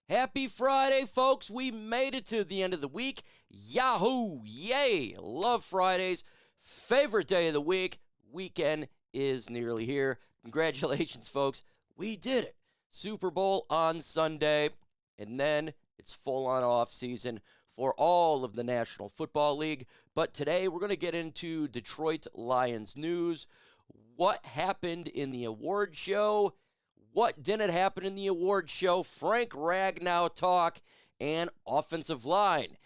Happy Friday, folks. We made it to the end of the week. Yahoo! Yay! Love Fridays. Favorite day of the week. Weekend is nearly here. Congratulations, folks. We did it. Super Bowl on Sunday, and then it's full-on off season for all of the National Football League. But today we're going to get into Detroit Lions news. What happened in the award show? What didn't happen in the award show? Frank Ragnow talk and offensive line.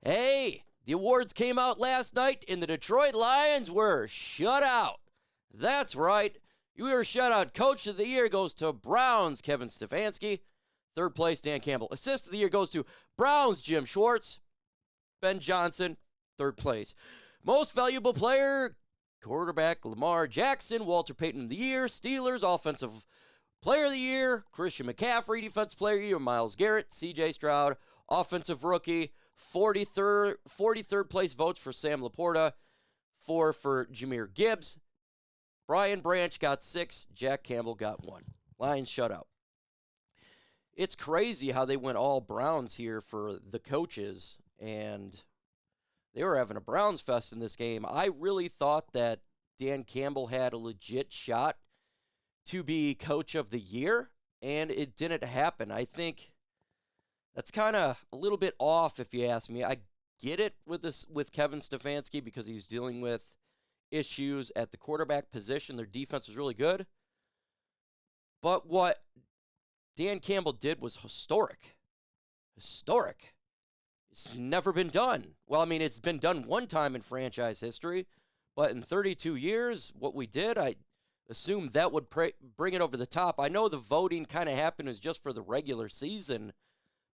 Hey, the awards came out last night and the Detroit Lions were shut out. That's right. We were shut out. Coach of the year goes to Browns, Kevin Stefanski. Third place, Dan Campbell. Assist of the year goes to Browns, Jim Schwartz. Ben Johnson, third place. Most valuable player, quarterback Lamar Jackson. Walter Payton of the year. Steelers, offensive player of the year, Christian McCaffrey. Defensive player of the year, Myles Garrett. C.J. Stroud, offensive rookie. 43rd place votes for Sam LaPorta. 4 for Jahmyr Gibbs. Brian Branch got 6. Jack Campbell got 1. Lions shut out. It's crazy how they went all Browns here for the coaches, and they were having a Browns fest in this game. I really thought that Dan Campbell had a legit shot to be coach of the year, and it didn't happen. I think that's kind of a little bit off, if you ask me. I get it with Kevin Stefanski because he's dealing with issues at the quarterback position. Their defense was really good. But what Dan Campbell did was historic. Historic. It's never been done. Well, I mean, it's been done one time in franchise history, but in 32 years, what we did, I assumed that would bring it over the top. I know the voting kind of happened was just for the regular season,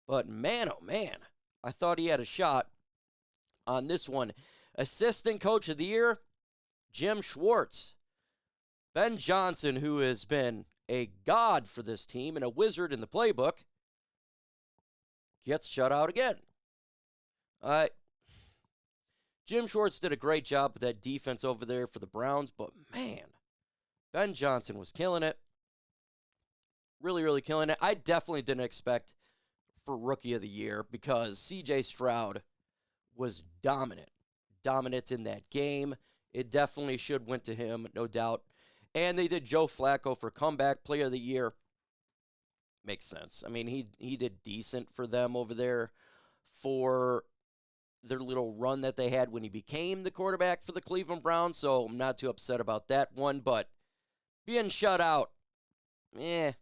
but man, oh man, I thought he had a shot on this one. Assistant coach of the year, Jim Schwartz. Ben Johnson, who has been a god for this team and a wizard in the playbook, gets shut out again. Jim Schwartz did a great job with that defense over there for the Browns, but man, Ben Johnson was killing it. Really, really killing it. I definitely didn't expect for Rookie of the Year because C.J. Stroud was dominant. Dominant in that game. It definitely should went to him, no doubt. And they did Joe Flacco for Comeback Player of the Year. Makes sense. I mean, he did decent for them over there for their little run that they had when he became the quarterback for the Cleveland Browns, so I'm not too upset about that one, but being shut out, I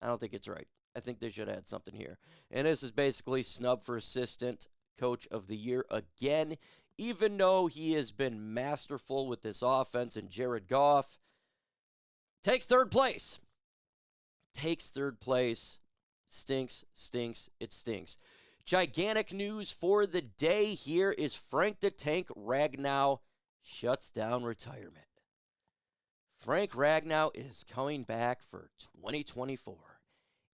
don't think it's right. I think they should add something here. And this is basically snub for assistant coach of the year again, even though he has been masterful with this offense, and Jared Goff takes third place. Stinks, it stinks. Gigantic news for the day here is Frank the Tank Ragnow shuts down retirement. Frank Ragnow is coming back for 2024,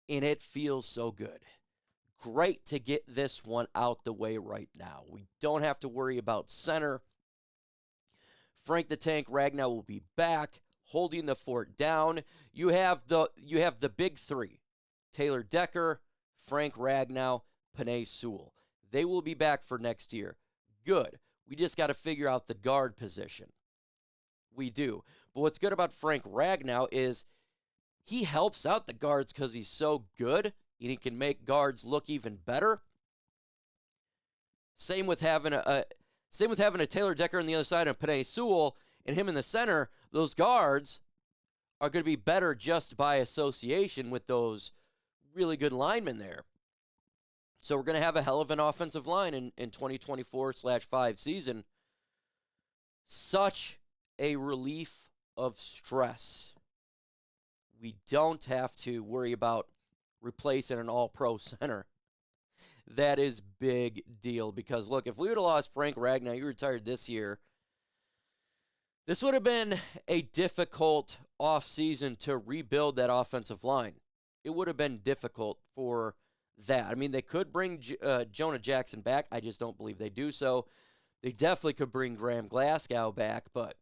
and it feels so good. Great to get this one out the way right now. We don't have to worry about center. Frank the Tank Ragnow will be back, holding the fort down. You have the big three: Taylor Decker, Frank Ragnow, Penei Sewell. They will be back for next year. Good. We just got to figure out the guard position. We do. But what's good about Frank Ragnow is he helps out the guards because he's so good, and he can make guards look even better. Same with having a Taylor Decker on the other side and Penei Sewell, and him in the center. Those guards are going to be better just by association with those really good linemen there. So we're going to have a hell of an offensive line in 2024/5 season. Such a relief of stress. We don't have to worry about replacing an all-pro center. That is big deal because, look, if we would have lost Frank Ragnow, he retired this year, this would have been a difficult offseason to rebuild that offensive line. It would have been difficult for that. I mean, they could bring Jonah Jackson back. I just don't believe they do so. They definitely could bring Graham Glasgow back, but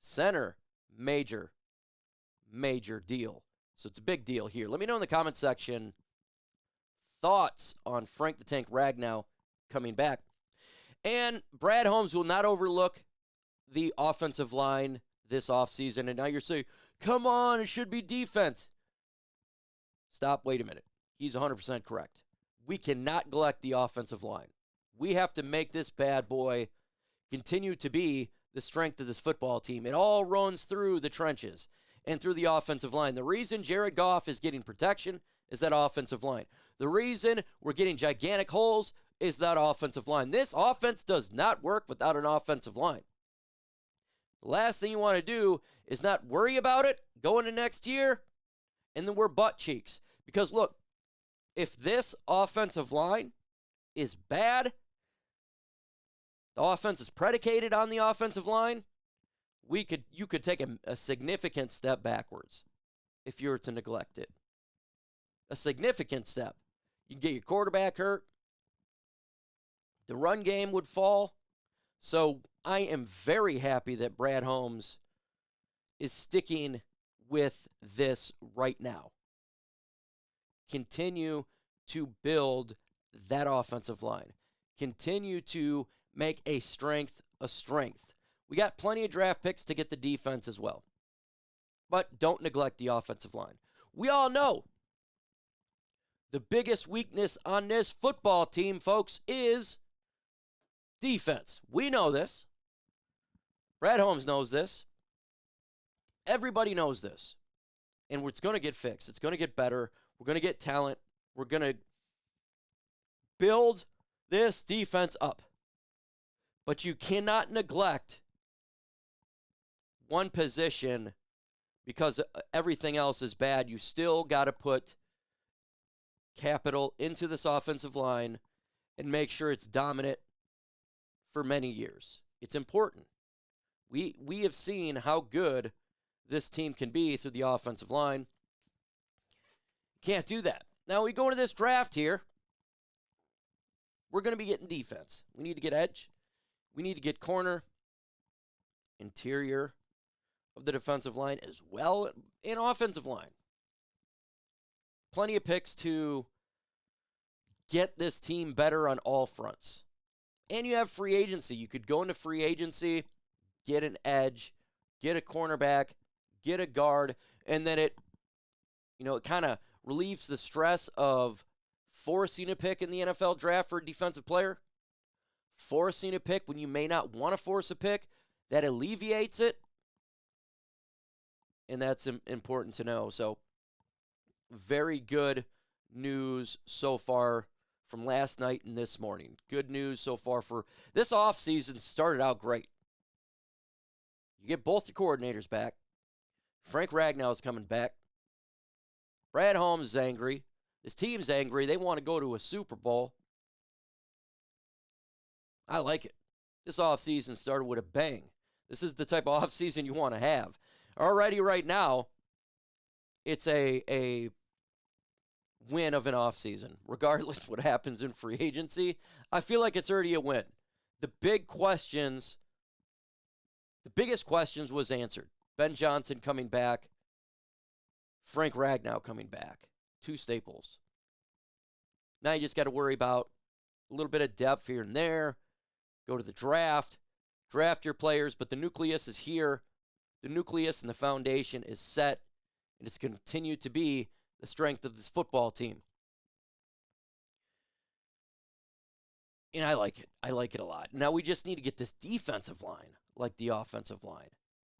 center, major deal. So it's a big deal here. Let me know in the comment section thoughts on Frank the Tank Ragnow coming back. And Brad Holmes will not overlook the offensive line this offseason. And now you're saying, come on, it should be defense. Stop, wait a minute. He's 100% correct. We cannot neglect the offensive line. We have to make this bad boy continue to be the strength of this football team. It all runs through the trenches and through the offensive line. The reason Jared Goff is getting protection is that offensive line. The reason we're getting gigantic holes is that offensive line. This offense does not work without an offensive line. The last thing you want to do is not worry about it going into next year, and then we're butt cheeks. Because look, if this offensive line is bad, the offense is predicated on the offensive line, you could take a significant step backwards if you were to neglect it. A significant step. You can get your quarterback hurt. The run game would fall. So I am very happy that Brad Holmes is sticking with this right now. Continue to build that offensive line. Continue to make a strength a strength. We got plenty of draft picks to get the defense as well. But don't neglect the offensive line. We all know the biggest weakness on this football team, folks, is defense. We know this. Brad Holmes knows this. Everybody knows this. And it's going to get fixed. It's going to get better. We're going to get talent. We're going to build this defense up. But you cannot neglect one position because everything else is bad. You still got to put capital into this offensive line and make sure it's dominant for many years. It's important. We have seen how good this team can be through the offensive line. Can't do that. Now we go into this draft here. We're going to be getting defense. We need to get edge. We need to get corner, interior of the defensive line as well, and offensive line. Plenty of picks to get this team better on all fronts. And you have free agency. You could go into free agency, get an edge, get a cornerback, get a guard, and then it kind of relieves the stress of forcing a pick in the NFL draft for a defensive player. Forcing a pick when you may not want to force a pick, that alleviates it. And that's important to know. So, very good news so far from last night and this morning. Good news so far for this offseason. Started out great. You get both your coordinators back. Frank Ragnow is coming back. Brad Holmes is angry. This team's angry. They want to go to a Super Bowl. I like it. This offseason started with a bang. This is the type of offseason you want to have. Already right now, it's a win of an offseason. Regardless of what happens in free agency, I feel like it's already a win. The biggest questions was answered. Ben Johnson coming back. Frank Ragnow coming back. Two staples. Now you just got to worry about a little bit of depth here and there. Go to the draft. Draft your players, but the nucleus is here. The nucleus and the foundation is set, and it's continued to be the strength of this football team. And I like it. I like it a lot. Now we just need to get this defensive line like the offensive line.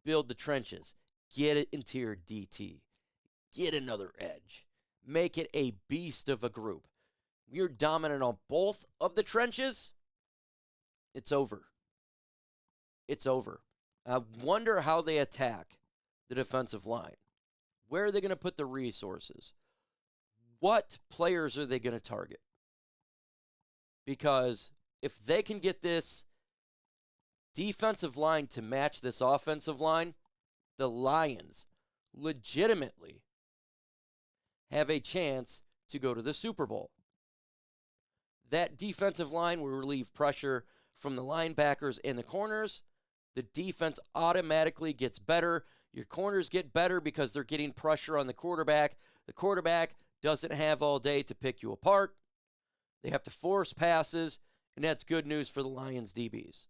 Build the trenches. Get it interior DT. Get another edge. Make it a beast of a group. We're dominant on both of the trenches. It's over. It's over. I wonder how they attack the defensive line. Where are they going to put the resources? What players are they going to target? Because if they can get this defensive line to match this offensive line, the Lions legitimately have a chance to go to the Super Bowl. That defensive line will relieve pressure from the linebackers and the corners. The defense automatically gets better. Your corners get better because they're getting pressure on the quarterback. The quarterback doesn't have all day to pick you apart. They have to force passes, and that's good news for the Lions DBs.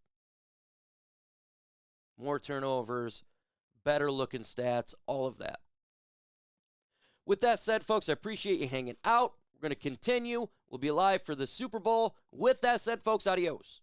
More turnovers, better looking stats, all of that. With that said, folks, I appreciate you hanging out. We're going to continue. We'll be live for the Super Bowl. With that said, folks, adios.